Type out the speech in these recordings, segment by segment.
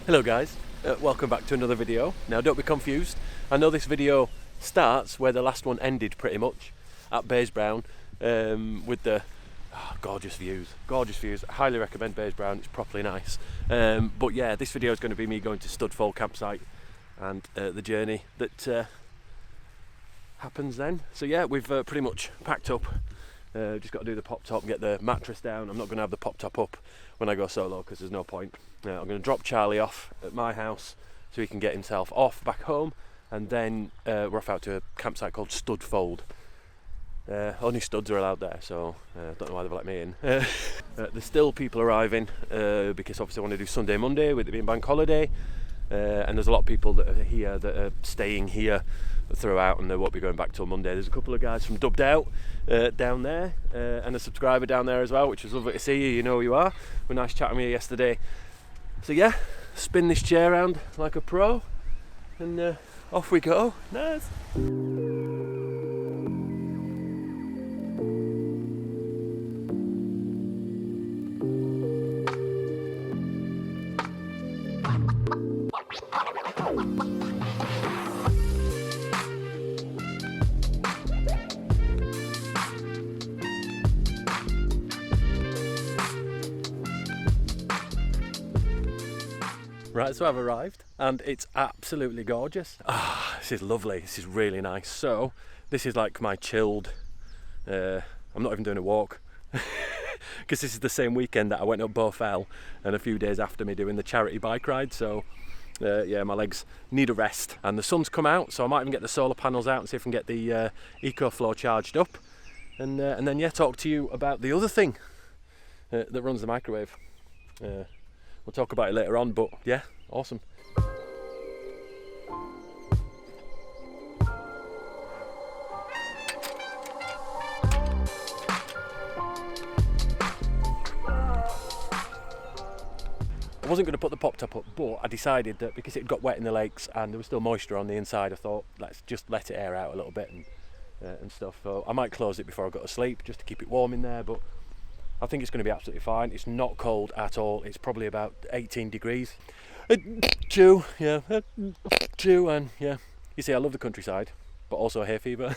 Hello guys, welcome back to another video. Now don't be confused, I know this video starts where the last one ended pretty much, at Baysbrown, with the gorgeous views. I highly recommend Baysbrown, it's properly nice. But yeah, this video is going to be me going to Studfold campsite and the journey that happens then. So yeah, we've pretty much packed up. Just got to do the pop top and get the mattress down. I'm not going to have the pop top up when I go solo because there's no point. I'm going to drop Charlie off at my house so he can get himself off back home, and then we're off out to a campsite called Studfold. Only studs are allowed there, so don't know why they've let me in. There's still people arriving because obviously I want to do Sunday, Monday with it being bank holiday, and there's a lot of people that are here that are staying here throughout and they won't be going back till Monday. There's a couple of guys from Dubbed Out down there, and a subscriber down there as well, which was lovely to see you. You know who you are. We're nice chatting with you yesterday. So yeah, spin this chair around like a pro, and off we go. Nice. Right, so I've arrived and it's absolutely gorgeous. This is lovely, this is really nice. So this is like my chilled, I'm not even doing a walk because this is the same weekend that I went up Bowfell and a few days after me doing the charity bike ride. So yeah, my legs need a rest, and the sun's come out, so I might even get the solar panels out and see if I can get the EcoFlow charged up, and then yeah, talk to you about the other thing that runs the microwave. We'll talk about it later on, but yeah, awesome. I wasn't going to put the pop top up, but I decided that because it got wet in the lakes and there was still moisture on the inside, I thought let's just let it air out a little bit and stuff. So I might close it before I go to sleep just to keep it warm in there, but I think it's going to be absolutely fine. It's not cold at all. It's probably about 18 degrees. And yeah. You see, I love the countryside, but also hay fever.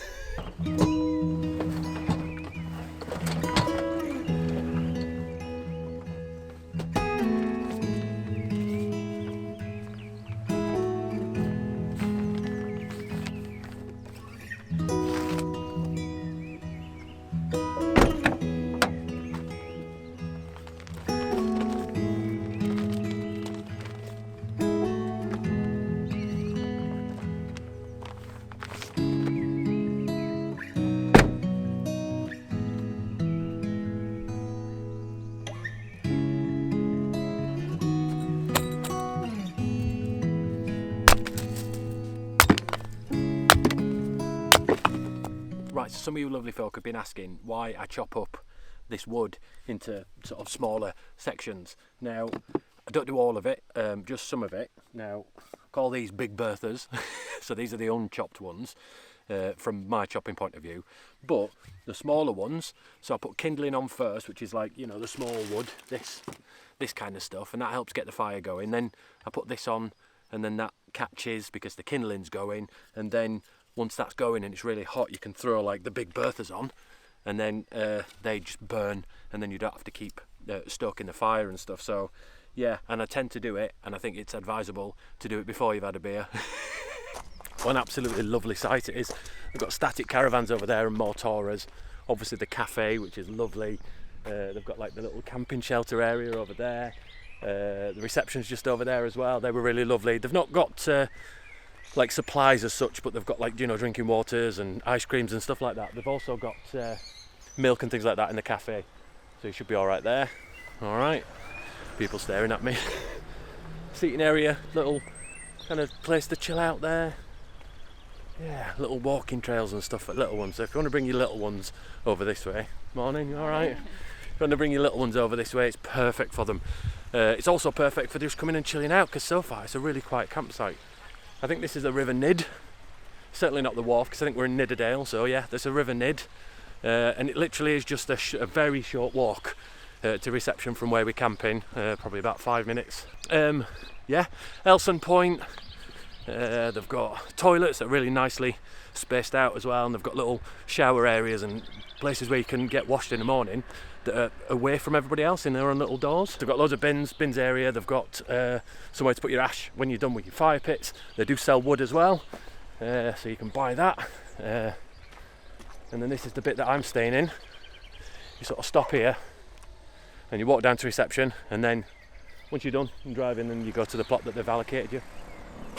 Right, so some of you lovely folk have been asking why I chop up this wood into sort of smaller sections. Now, I don't do all of it, just some of it. Now, I call these Big Berthas, so these are the unchopped ones from my chopping point of view. But the smaller ones, so I put kindling on first, which is like, you know, the small wood, this kind of stuff, and that helps get the fire going. Then I put this on, and then that catches because the kindling's going, and then once that's going and it's really hot, you can throw like the Big Berthas on, and then they just burn, and then you don't have to keep stoking the fire and stuff. So yeah, and I tend to do it, and I think it's advisable to do it before you've had a beer. What an absolutely lovely sight it is. They've got static caravans over there and more Touras. Obviously the cafe, which is lovely. They've got like the little camping shelter area over there. The reception's just over there as well. They were really lovely. They've not got like supplies as such, but they've got like, you know, drinking waters and ice creams and stuff like that. They've also got milk and things like that in the cafe, so you should be all right there. All right, people staring at me. Seating area, little kind of place to chill out there. Yeah, little walking trails and stuff for little ones. So if you want to bring your little ones over this way, morning, all right. If you want to bring your little ones over this way, it's perfect for them. It's also perfect for just coming and chilling out, because so far it's a really quiet campsite. I think this is the River Nid. Certainly not the wharf, because I think we're in Nidderdale. So yeah, there's a River Nid, and it literally is just a very short walk to reception from where we're camping, probably about 5 minutes. Yeah, Elson Point, they've got toilets that are really nicely spaced out as well, and they've got little shower areas and places where you can get washed in the morning that are away from everybody else in their own little doors. They've got loads of bins area, they've got somewhere to put your ash when you're done with your fire pits. They do sell wood as well, so you can buy that. And then this is the bit that I'm staying in. You sort of stop here and you walk down to reception, and then once you're done and driving, then you go to the plot that they've allocated you.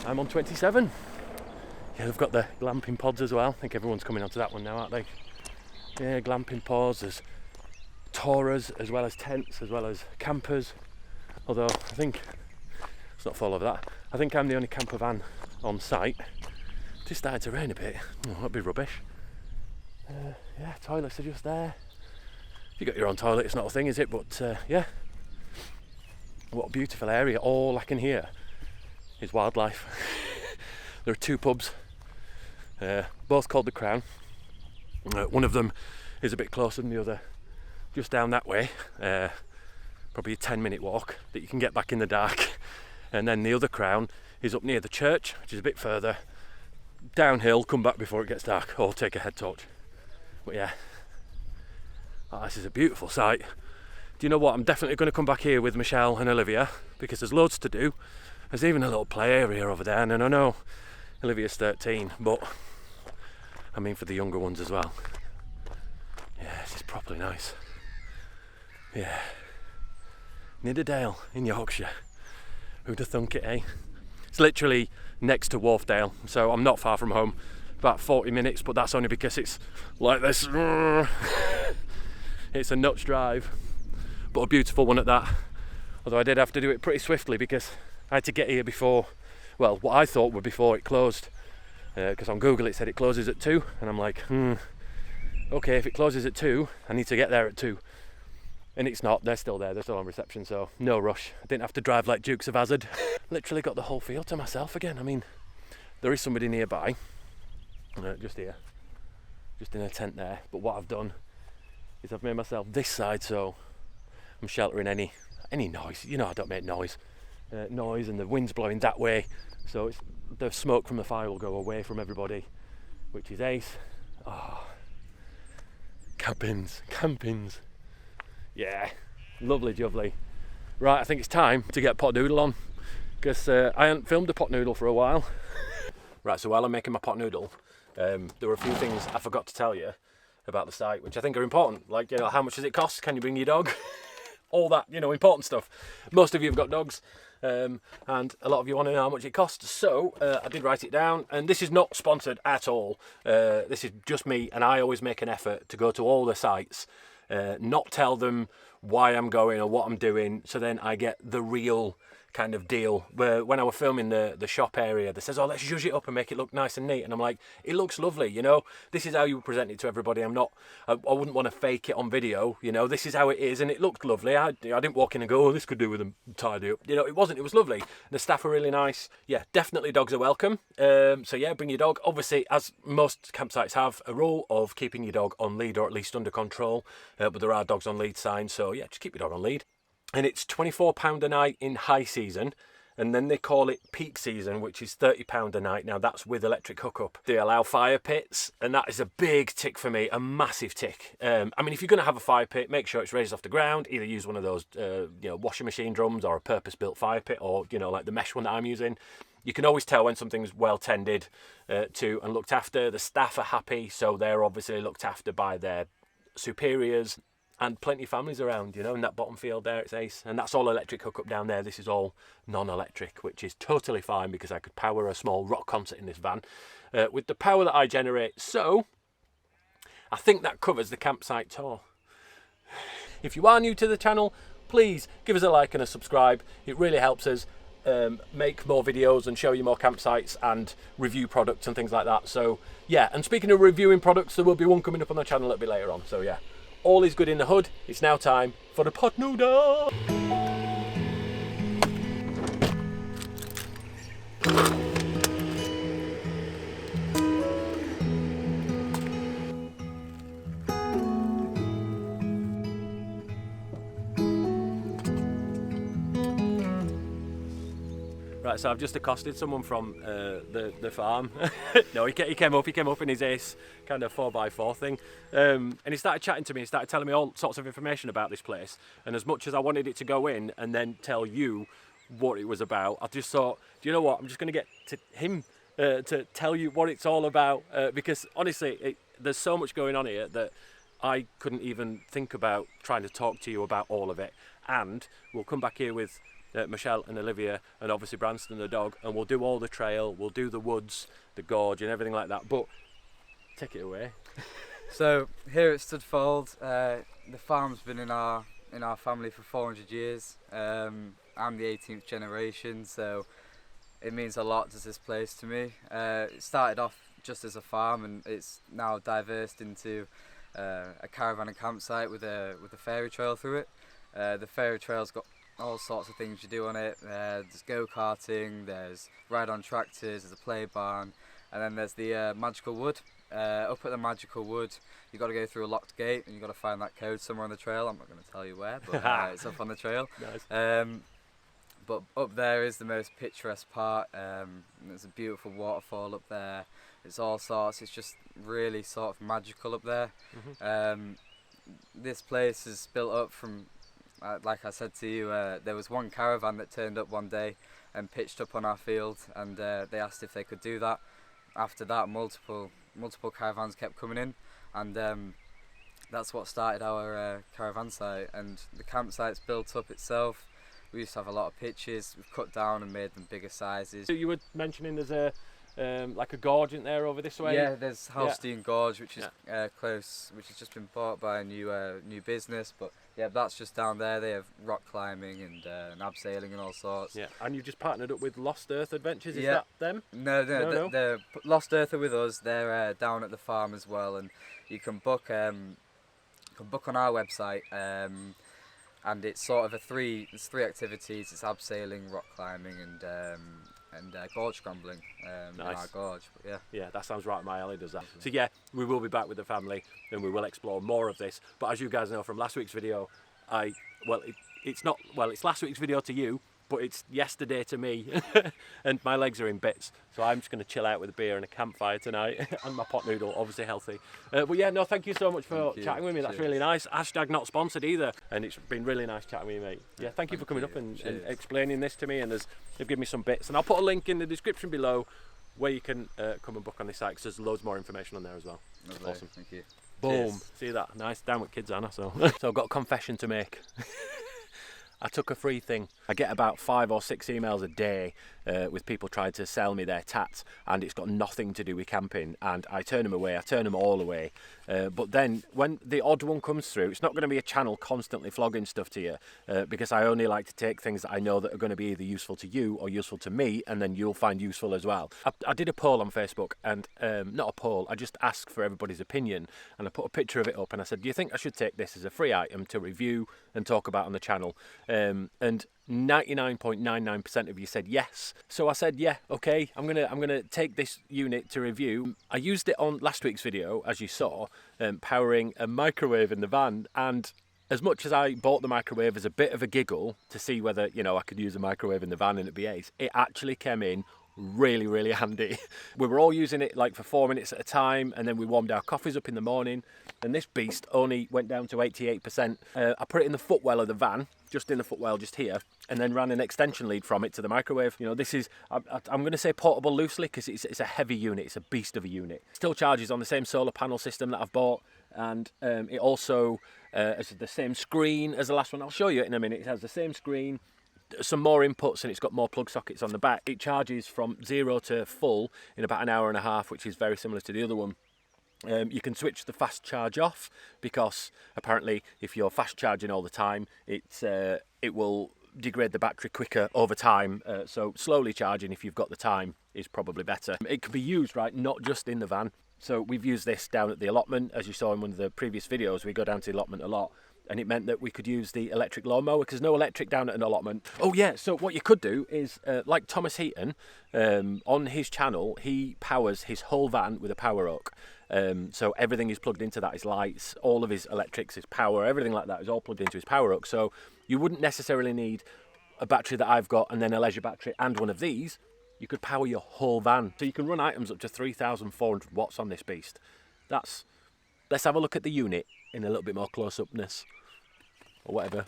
I'm on 27. Yeah, they've got the glamping pods as well. I think everyone's coming onto that one now, aren't they? Yeah, glamping pods. There's tourers as well as tents as well as campers. Although I think let's not fall over that. I think I'm the only camper van on site. It just started to rain a bit. Oh, that'd be rubbish. Yeah, toilets are just there. If you got your own toilet, it's not a thing, is it? But yeah, what a beautiful area. All I can hear is wildlife. There are 2 pubs, both called the Crown. One of them is a bit closer than the other, just down that way, probably a 10-minute walk that you can get back in the dark. And then the other Crown is up near the church, which is a bit further downhill, come back before it gets dark, or take a head torch. But yeah, this is a beautiful site. Do you know what? I'm definitely going to come back here with Michelle and Olivia, because there's loads to do. There's even a little play area over there, and I know Olivia's 13, but I mean for the younger ones as well. Yeah, this is properly nice. Yeah, Nidderdale in Yorkshire. Who'd have thunk it, eh? It's literally next to Wharfdale, so I'm not far from home. About 40 minutes, but that's only because it's like this. It's a nuts drive, but a beautiful one at that. Although I did have to do it pretty swiftly because I had to get here before, well, what I thought were before it closed, because on Google it said it closes at 2, and I'm like, okay, if it closes at 2, I need to get there at 2. And it's not, they're still there, they're still on reception, so no rush. I didn't have to drive like Dukes of Hazzard. Literally got the whole field to myself again. I mean, there is somebody nearby, just here, just in a tent there, but what I've done is I've made myself this side so I'm sheltering any noise. You know I don't make noise, and the wind's blowing that way, so the smoke from the fire will go away from everybody, which is ace. Oh, campings. Yeah, lovely jubbly. Right, I think it's time to get pot noodle on, because I haven't filmed a pot noodle for a while. Right, so while I'm making my pot noodle, there were a few things I forgot to tell you about the site, which I think are important. Like, you know, how much does it cost? Can you bring your dog? All that, you know, important stuff. Most of you have got dogs, and a lot of you want to know how much it costs. So I did write it down, and this is not sponsored at all. This is just me, and I always make an effort to go to all the sites, not tell them why I'm going or what I'm doing, so then I get the real kind of deal. Where when I was filming the shop area, they says, oh, let's zhuzh it up and make it look nice and neat, and I'm like, it looks lovely, you know, this is how you present it to everybody. I wouldn't want to fake it on video, you know, this is how it is, and it looked lovely. I didn't walk in and go, oh, this could do with a tidy up, you know. It was lovely. The staff are really nice. Yeah, definitely dogs are welcome. So yeah, bring your dog. Obviously, as most campsites have a rule of keeping your dog on lead, or at least under control, but there are dogs on lead signs, so yeah, just keep your dog on lead. And it's £24 a night in high season, and then they call it peak season, which is £30 a night. Now that's with electric hookup. They allow fire pits, and that is a big tick for me, a massive tick. I mean, if you're going to have a fire pit, make sure it's raised off the ground. Either use one of those, washing machine drums, or a purpose-built fire pit, or, you know, like the mesh one that I'm using. You can always tell when something's well tended to and looked after. The staff are happy, so they're obviously looked after by their superiors. And plenty of families around, you know, in that bottom field there, it's ace. And that's all electric hookup down there. This is all non-electric, which is totally fine, because I could power a small rock concert in this van with the power that I generate. So I think that covers the campsite tour. If you are new to the channel, please give us a like and a subscribe. It really helps us make more videos and show you more campsites and review products and things like that. So yeah, and speaking of reviewing products, there will be one coming up on the channel a little bit later on. So yeah. All is good in the hood. It's now time for the pot noodle. Right, so I've just accosted someone from the farm. No, he came up in his Ace kind of 4x4 thing, and he started chatting to me. He started telling me all sorts of information about this place. And as much as I wanted it to go in and then tell you what it was about, I just thought, do you know what? I'm just going to get to him to tell you what it's all about, because honestly, there's so much going on here that I couldn't even think about trying to talk to you about all of it. And we'll come back here with Michelle and Olivia and obviously Branston the dog, and we'll do all the trail, we'll do the woods, the gorge and everything like that. But take it away. So here at Studfold, the farm's been in our family for 400 years. I'm the 18th generation, so it means a lot, does this place to me. It started off just as a farm, and it's now diversed into a caravan and campsite with a fairy trail through it. The fairy trail's got all sorts of things you do on it. There's go-karting, there's ride on tractors, there's a play barn, and then there's the magical wood. Up at the magical wood, you've got to go through a locked gate, and you've got to find that code somewhere on the trail. I'm not going to tell you where, but it's up on the trail. Nice. But up there is the most picturesque part. There's a beautiful waterfall up there. It's all sorts. It's just really sort of magical up there. Mm-hmm. This place is built up from, like I said to you, there was one caravan that turned up one day and pitched up on our field, and they asked if they could do that. After that, multiple caravans kept coming in, and that's what started our caravan site. And the campsite's built up itself. We used to have a lot of pitches. We've cut down and made them bigger sizes. So you were mentioning there's a like a gorge in there over this way. Yeah, there's Halstein Gorge, which is close, which has just been bought by a new business. But yeah, that's just down there. They have rock climbing and abseiling and all sorts. Yeah, and you've just partnered up with Lost Earth Adventures. Is that them? No. The Lost Earth are with us. They're down at the farm as well, and you can book on our website. And it's sort of there's three activities. It's abseiling, rock climbing, and gorge scrambling in our gorge. But yeah, that sounds right up my alley, does that? So yeah, we will be back with the family and we will explore more of this. But as you guys know from last week's video, it's last week's video to you, but it's yesterday to me, and my legs are in bits. So I'm just going to chill out with a beer and a campfire tonight, and my pot noodle, obviously healthy. But yeah, no, thank you so much for chatting with me. That's really nice. # not sponsored either, and it's been really nice chatting with you, mate. Yeah, thank you for coming up and explaining this to me, and they've given me some bits, and I'll put a link in the description below where you can come and book on this site, because there's loads more information on there as well. Lovely. Awesome. Thank you. Boom. Cheers. See that? Nice. Down with kids, Anna. So I've got a confession to make. I took a free thing. I get about 5 or 6 emails a day with people trying to sell me their tats, and it's got nothing to do with camping, and I turn them away. I turn them all away. But then when the odd one comes through, it's not going to be a channel constantly flogging stuff to you, because I only like to take things that I know that are going to be either useful to you or useful to me, and then you'll find useful as well. I did a poll on Facebook, and not a poll, I just asked for everybody's opinion, and I put a picture of it up, and I said, do you think I should take this as a free item to review and talk about on the channel? And 99.99% of you said yes. So I said, yeah, okay, I'm gonna take this unit to review. I used it on last week's video, as you saw, powering a microwave in the van, and as much as I bought the microwave as a bit of a giggle to see whether, I could use a microwave in the van and it'd be ace, it actually came in really, really handy. We were all using it like for 4 minutes at a time, and then we warmed our coffees up in the morning, and this beast only went down to 88%. I put it in the footwell of the van, just in the footwell, just here, and then ran an extension lead from it to the microwave. This is, I'm going to say portable loosely, because it's a heavy unit, it's a beast of a unit. Still charges on the same solar panel system that I've bought, and it also has the same screen as the last one. I'll show you it in a minute. It has the same screen, some more inputs, and it's got more plug sockets on the back. It charges from 0 to full in about an hour and a half, which is very similar to the other one. You can switch the fast charge off, because apparently if you're fast charging all the time, it will degrade the battery quicker over time. So slowly charging, if you've got the time, is probably better. It can be used, right, not just in the van. So we've used this down at the allotment. As you saw in one of the previous videos, we go down to the allotment a lot, and it meant that we could use the electric lawnmower, because no electric down at an allotment. Oh yeah, so what you could do is, like Thomas Heaton, on his channel, he powers his whole van with a power hook. So everything is plugged into that, his lights, all of his electrics, his power, everything like that is all plugged into his power hook. So you wouldn't necessarily need a battery that I've got and then a leisure battery and one of these, you could power your whole van. So you can run items up to 3,400 watts on this beast. Let's have a look at the unit in a little bit more close-upness, or whatever.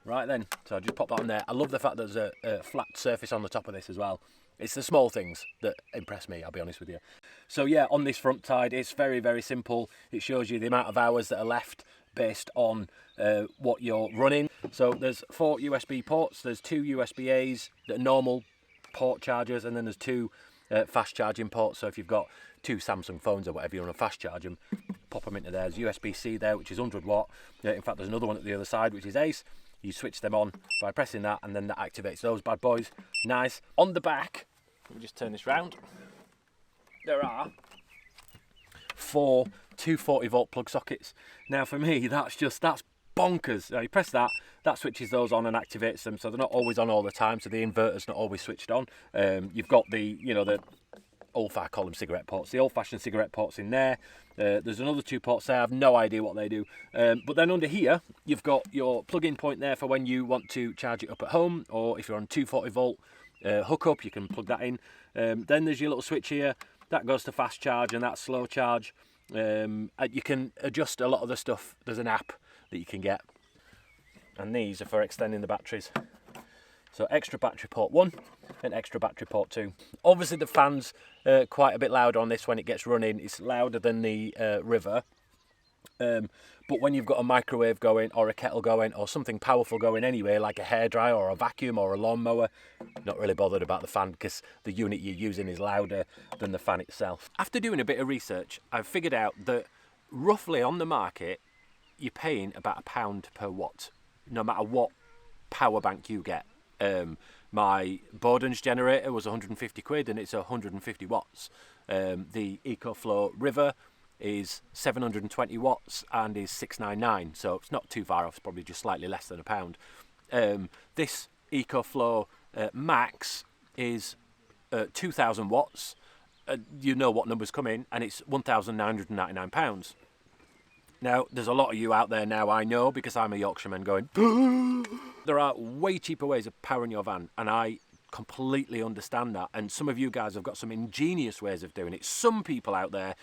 Right then, so I just pop that on there. I love the fact there's a flat surface on the top of this as well. It's the small things that impress me, I'll be honest with you. So yeah, on this front side, it's very, very simple. It shows you the amount of hours that are left based on what you're running. So there's 4 USB ports, there's 2 USB-A's that are normal port chargers, and then there's 2 fast charging ports. So if you've got 2 Samsung phones or whatever, you want to fast charge them, pop them into there. There's USB-C there, which is 100 watt. In fact, there's another one at the other side, which is ACE. You switch them on by pressing that, and then that activates those bad boys. Nice. On the back, let me just turn this round. There are 4 240 volt plug sockets. Now for me, that's bonkers. Now you press that, that switches those on and activates them, so they're not always on all the time, so the inverter's not always switched on. You've got the I call them cigarette ports, the old-fashioned cigarette ports in there. There's another 2 ports there, I have no idea what they do. But then under here, you've got your plug-in point there for when you want to charge it up at home, or if you're on 240 volt hookup, you can plug that in. Then there's your little switch here, that goes to fast charge and that's slow charge. You can adjust a lot of the stuff. There's an app that you can get, and these are for extending the batteries. So extra battery port 1 and extra battery port 2. Obviously the fan's quite a bit louder on this when it gets running. It's louder than the River. But when you've got a microwave going, or a kettle going, or something powerful going anyway, like a hairdryer or a vacuum or a lawnmower, not really bothered about the fan because the unit you're using is louder than the fan itself. After doing a bit of research, I've figured out that roughly on the market, you're paying about £1 per watt, no matter what power bank you get. My Boden's generator was 150 quid and it's 150 watts. The EcoFlow River is 720 watts and is 699, so it's not too far off, it's probably just slightly less than £1. This EcoFlow Max is 2000 watts, you know what numbers come in, and it's £1,999. Now, there's a lot of you out there now, I know, because I'm a Yorkshireman going, there are way cheaper ways of powering your van, and I completely understand that, and some of you guys have got some ingenious ways of doing it. Some people out there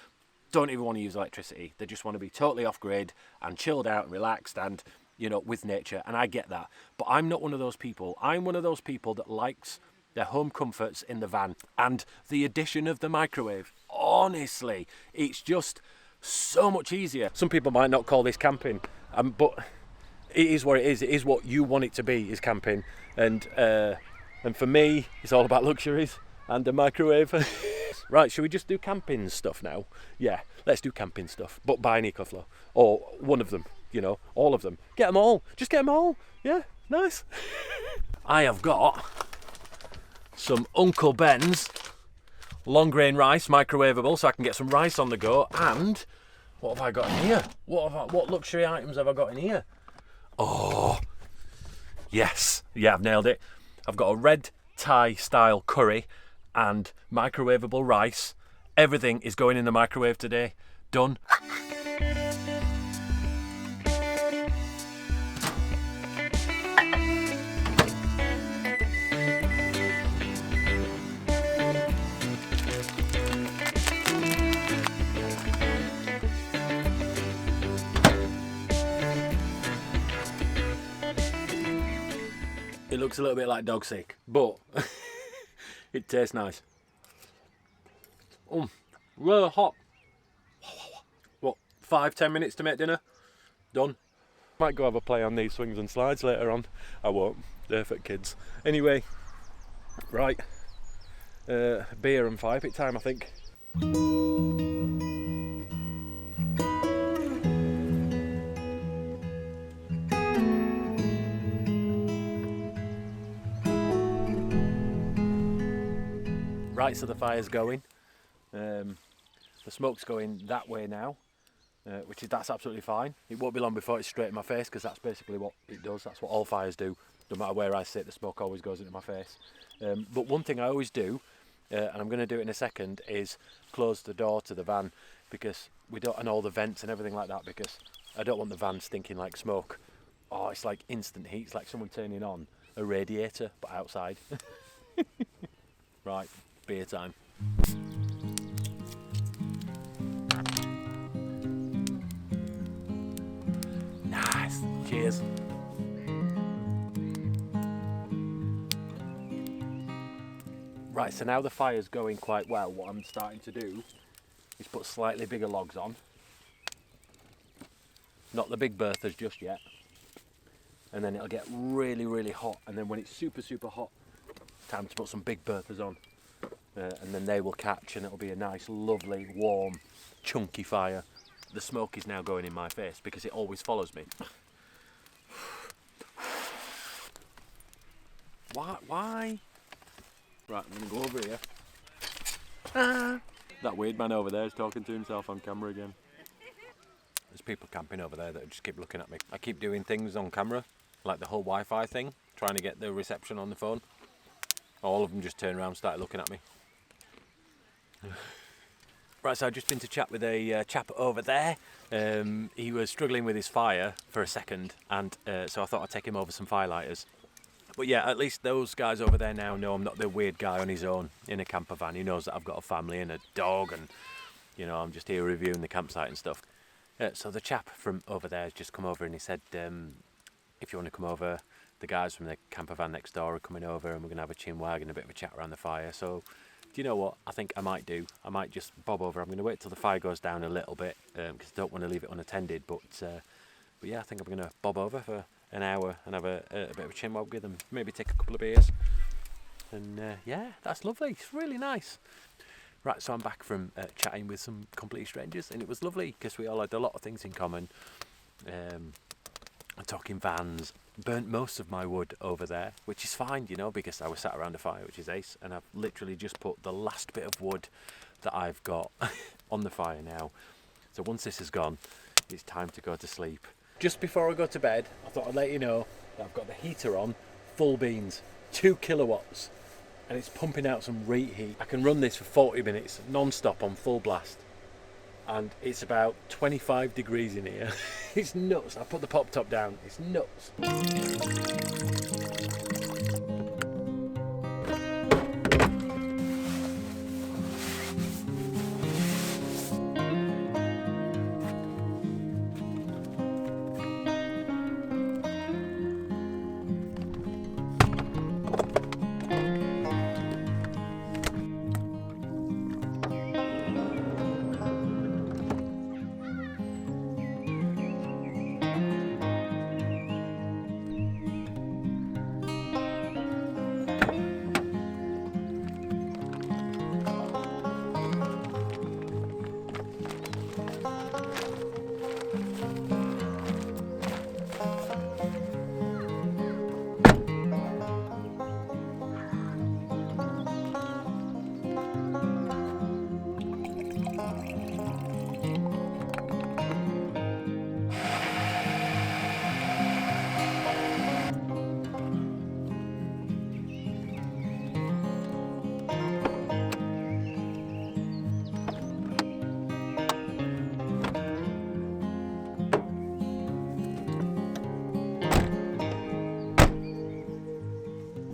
don't even want to use electricity. They just want to be totally off-grid and chilled out and relaxed and, with nature, and I get that. But I'm not one of those people. I'm one of those people that likes their home comforts in the van, and the addition of the microwave, honestly, it's just so much easier. Some people might not call this camping, but it is what it is. It is what you want it to be, is camping. And for me, it's all about luxuries and a microwave. Right, should we just do camping stuff now? Yeah, let's do camping stuff, but buy an EcoFlow, or one of them, all of them. Get them all, just get them all. Yeah, nice. I have got some Uncle Ben's long grain rice, microwavable, so I can get some rice on the go. And what have I got in here? What luxury items have I got in here? Oh, yes, yeah, I've nailed it. I've got a red Thai style curry and microwavable rice. Everything is going in the microwave today. Done. It looks a little bit like dog sick, but it tastes nice. Really hot. What, 5-10 minutes to make dinner? Done. Might go have a play on these swings and slides later on. I won't, they're for kids. Anyway, right, beer and fire pit time, I think. Right, so the fire's going. The smoke's going that way now, that's absolutely fine. It won't be long before it's straight in my face, because that's basically what it does. That's what all fires do. No matter where I sit, the smoke always goes into my face. But one thing I always do, and I'm going to do it in a second, is close the door to the van, because and all the vents and everything like that, because I don't want the van stinking like smoke. Oh, it's like instant heat. It's like someone turning on a radiator, but outside. Right, beer time. Nice, cheers. Right, so now the fire's going quite well, what I'm starting to do is put slightly bigger logs on. Not the big berthers just yet. And then it'll get really, really hot. And then when it's super, super hot, time to put some big berthers on. And then they will catch and it'll be a nice, lovely, warm, chunky fire. The smoke is now going in my face because it always follows me. Why? Right, I'm going to go over here. That weird man over there is talking to himself on camera again. There's people camping over there that just keep looking at me. I keep doing things on camera, like the whole Wi-Fi thing, trying to get the reception on the phone. All of them just turn around and start looking at me. Right, so I've just been to chat with a chap over there. He was struggling with his fire for a second, and so I thought I'd take him over some firelighters. But yeah, at least those guys over there now know I'm not the weird guy on his own in a camper van. He knows that I've got a family and a dog, and you know, I'm just here reviewing the campsite and stuff. So the chap from over there has just come over and he said, if you want to come over, the guys from the camper van next door are coming over and we're going to have a chin wag and a bit of a chat around the fire. So do you know what I think I might do? I might just bob over. I'm going to wait till the fire goes down a little bit because I don't want to leave it unattended. But yeah, I think I'm going to bob over for an hour and have a bit of a chin wag with them. Maybe take a couple of beers. And yeah, that's lovely. It's really nice. Right, so I'm back from chatting with some complete strangers, and it was lovely because we all had a lot of things in common. Talking vans, burnt most of my wood over there, which is fine, you know, because I was sat around a fire, which is ace, and I've literally just put the last bit of wood that I've got on the fire now. So once this is gone, it's time to go to sleep. Just before I go to bed, I thought I'd let you know that I've got the heater on, full beans, 2 kilowatts. And it's pumping out some reet heat. I can run this for 40 minutes non-stop on full blast, and it's about 25 degrees in here. It's nuts. I put the pop top down. It's nuts.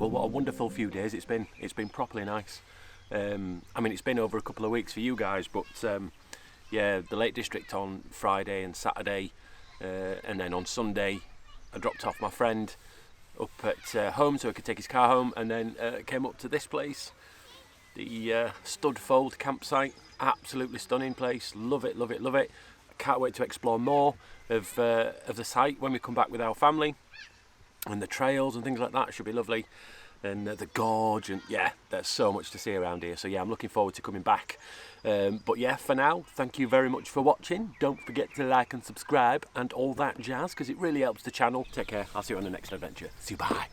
Well, what a wonderful few days it's been. It's been properly nice. I mean, it's been over a couple of weeks for you guys, but yeah, the Lake District on Friday and Saturday, and then on Sunday I dropped off my friend up at home so he could take his car home, and then came up to this place, the Stud Fold campsite. Absolutely stunning place. Love it, love it, love it. I can't wait to explore more of the site when we come back with our family. And the trails and things like that should be lovely, and the gorge, and yeah, there's so much to see around here. So yeah, I'm looking forward to coming back. But yeah, for now, thank you very much for watching. Don't forget to like and subscribe and all that jazz, because it really helps the channel. Take care. I'll see you on the next adventure. See you. Bye.